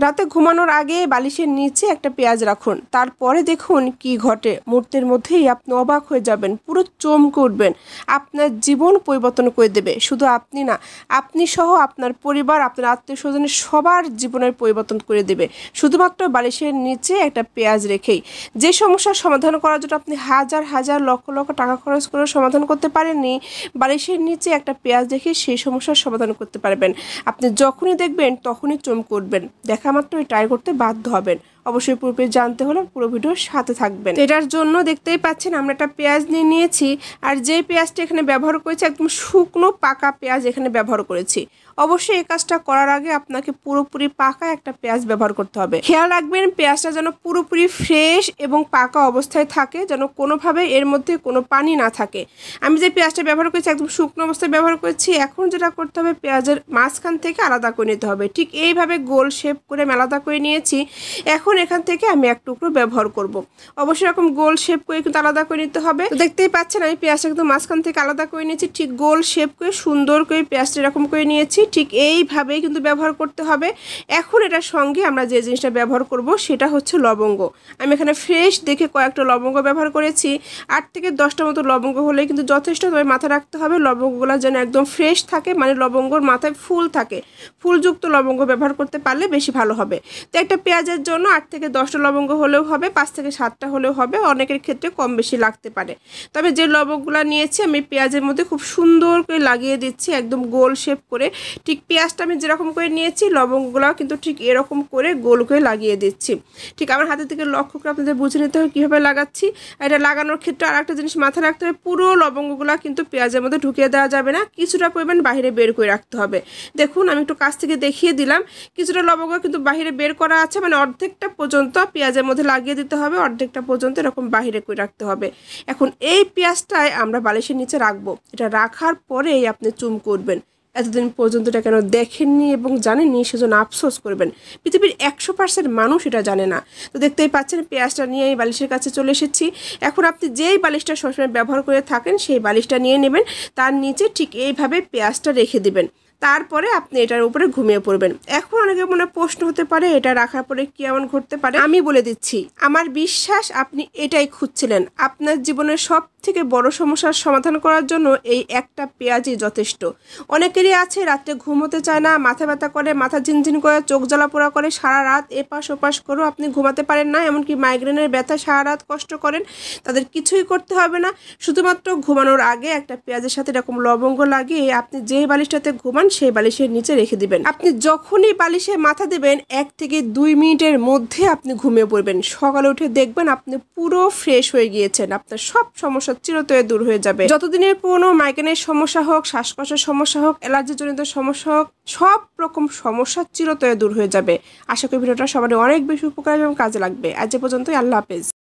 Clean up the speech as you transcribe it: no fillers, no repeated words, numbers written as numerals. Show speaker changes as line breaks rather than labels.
রাতে ঘুমানোর আগে বালিশের নিচে একটা পেঁয়াজ রাখুন, তারপরে দেখুন কি ঘটে। মুহূর্তের মধ্যেই আপনি অবাক হয়ে যাবেন, পুরো চমকে উঠবেন। আপনার জীবন পরিবর্তন করে দেবে। শুধু আপনি না, আপনি সহ আপনার পরিবার, আপনার আত্মীয় স্বজনের সবার জীবনের পরিবর্তন করে দেবে শুধুমাত্র বালিশের নিচে একটা পেঁয়াজ রেখেই। যে সমস্যার সমাধান করার জন্য আপনি হাজার হাজার লক্ষ লক্ষ টাকা খরচ করে সমাধান করতে পারেননি, বালিশের নিচে একটা পেঁয়াজ রেখে সেই সমস্যার সমাধান করতে পারবেন। আপনি যখনই দেখবেন তখনই চমকে উঠবেন, দেখা মাত্রই ট্রাই করতে বাধ্য হবেন। অবশ্যই পুরোপুরি জানতে হলে পুরো ভিডিওর সাথে থাকবেন। এটার জন্য দেখতেই পাচ্ছেন আমরা একটা পেঁয়াজ নিয়ে নিয়েছি, আর যে পেঁয়াজটা এখানে ব্যবহার করেছি একদম শুকনো পাকা পেঁয়াজ এখানে ব্যবহার করেছি। অবশ্যই এই কাজটা করার আগে আপনাকে পুরোপুরি পাকা একটা পেঁয়াজ ব্যবহার করতে হবে। খেয়াল রাখবেন পেঁয়াজটা যেন পুরোপুরি ফ্রেশ এবং পাকা অবস্থায় থাকে, যেন কোনোভাবে এর মধ্যে কোনো পানি না থাকে। আমি যে পেঁয়াজটা ব্যবহার করেছি একদম শুকনো অবস্থায় ব্যবহার করেছি। এখন যেটা করতে হবে, পেঁয়াজের মাঝখান থেকে আলাদা করে নিতে হবে। ঠিক এইভাবে গোল শেপ করে আলাদা করে নিয়েছি। এখন এখান থেকে আমি এক টুকরো ব্যবহার করব। অবশ্যই এরকম গোল শেপ করে কিন্তু আলাদা করে নিতে হবে। তো দেখতেই পাচ্ছেন আমি পেঁয়াজটা একদম মাঝখান থেকে আলাদা করে নিয়েছি। ঠিক গোল শেপ করে সুন্দর করে পেঁয়াজটা এরকম করে নিয়েছি। ঠিক এইভাবেই কিন্তু ব্যবহার করতে হবে। এখন এটার সঙ্গে আমরা যে জিনিসটা ব্যবহার করব সেটা হচ্ছে লবঙ্গ। আমি এখানে ফ্রেশ দেখে কয়েকটা লবঙ্গ ব্যবহার করেছি। 8 থেকে 10টা মতো লবঙ্গ হলে কিন্তু যথেষ্ট। তবে মাথায় রাখতে হবে লবঙ্গগুলো যেন একদম ফ্রেশ থাকে, মানে লবঙ্গর মাথায় ফুল থাকে। ফুলযুক্ত লবঙ্গ ব্যবহার করতে পারলে বেশি ভালো হবে। তো একটা পেঁয়াজের জন্য 8 থেকে 10টা লবঙ্গ হলেও হবে, 5 থেকে 7টা হলেও হবে। অনেকের ক্ষেত্রে কম বেশি লাগতে পারে। তবে যে লবঙ্গগুলো নিয়েছি আমি পেঁয়াজের মধ্যে খুব সুন্দর করে লাগিয়ে দিচ্ছি, একদম গোল শেপ করে। ঠিক পেঁয়াজটা আমি যেরকম করে নিয়েছি লবঙ্গগুলো কিন্তু ঠিক এরকম করে গোল করে লাগিয়ে দিচ্ছি। ঠিক আমার হাতের থেকে লক্ষ্য করে আপনাদের বুঝে নিতে হবে কীভাবে লাগাচ্ছি। এটা লাগানোর ক্ষেত্রে আর একটা জিনিস মাথায় রাখতে হবে, পুরো লবঙ্গগুলো কিন্তু পেঁয়াজের মধ্যে ঢুকিয়ে দেওয়া যাবে না, কিছুটা পরিমাণ বাইরে বের করে রাখতে হবে। দেখুন আমি একটু কাছ থেকে দেখিয়ে দিলাম, কিছুটা লবঙ্গ কিন্তু বাইরে বের করা আছে, মানে অর্ধেকটা পর্যন্ত পেঁয়াজের মধ্যে লাগিয়ে দিতে হবে, অর্ধেকটা পর্যন্ত এরকম বাইরে করে রাখতে হবে। এখন এই পেঁয়াজটাই আমরা বালিশের নিচে রাখবো। এটা রাখার পরেই আপনি চুম করবেন। এতদিন পর্যন্ত এটা কেন দেখেননি এবং জানেননি সেজন্য আফসোস করবেন। পৃথিবীর 100% মানুষ এটা জানে না। তো দেখতেই পাচ্ছেন পেঁয়াজটা নিয়ে এই বালিশের কাছে চলে এসেছি। এখন আপনি যেই বালিশটা সবসময় ব্যবহার করে থাকেন সেই বালিশটা নিয়ে নেবেন, তার নিচে ঠিক এইভাবে পেঁয়াজটা রেখে দিবেন। তারপরে আপনি এটার উপরে ঘুমিয়ে পড়বেন। এখন অনেকের মনে প্রশ্ন হতে পারে এটা রাখার পরে কি এমন ঘটতে পারে। আমি বলে দিচ্ছি, আমার বিশ্বাস আপনি এটাই খুঁজছিলেন। আপনার জীবনের সব থেকে বড় সমস্যার সমাধান করার জন্য এই একটা পেঁয়াজই যথেষ্ট। অনেকেরই আছে রাত্রে ঘুমোতে চায় না, মাথা ব্যথা করে, মাথা ঝিনঝিন করে, চোখ জ্বালা পোড়া করে, সারা রাত এপাশ ওপাশ করেও আপনি ঘুমাতে পারেন না, এমনকি মাইগ্রেনের ব্যথা সারা রাত কষ্ট করেন। তাদের কিছুই করতে হবে না, শুধুমাত্র ঘুমানোর আগে একটা পেঁয়াজের সাথে এরকম লবঙ্গ লাগিয়ে আপনি যেই বালিশটাতে ঘুমান সেই বালিশের নিচে রেখে দিবেন। আপনি যখনই বালিশে মাথা দেবেন 1 থেকে 2 মিনিটের মধ্যে আপনি ঘুমিয়ে পড়বেন। সকালে উঠে দেখবেন আপনি পুরো ফ্রেশ হয়ে গিয়েছেন। আপনার সব সমস্যা চিরতরে দূর হয়ে যাবে। যতদিনের পুরনো মাইগ্রেনের সমস্যা হোক, শ্বাসকষ্টের সমস্যা হোক, অ্যালার্জিজনিত সমস্যা হোক, সব রকম সমস্যা চিরতরে দূর হয়ে যাবে। আশা করি ভিডিওটা সবারই অনেক বেশি উপকার এবং কাজে লাগবে। আজ এ পর্যন্তই। আল্লাহ হাফেজ।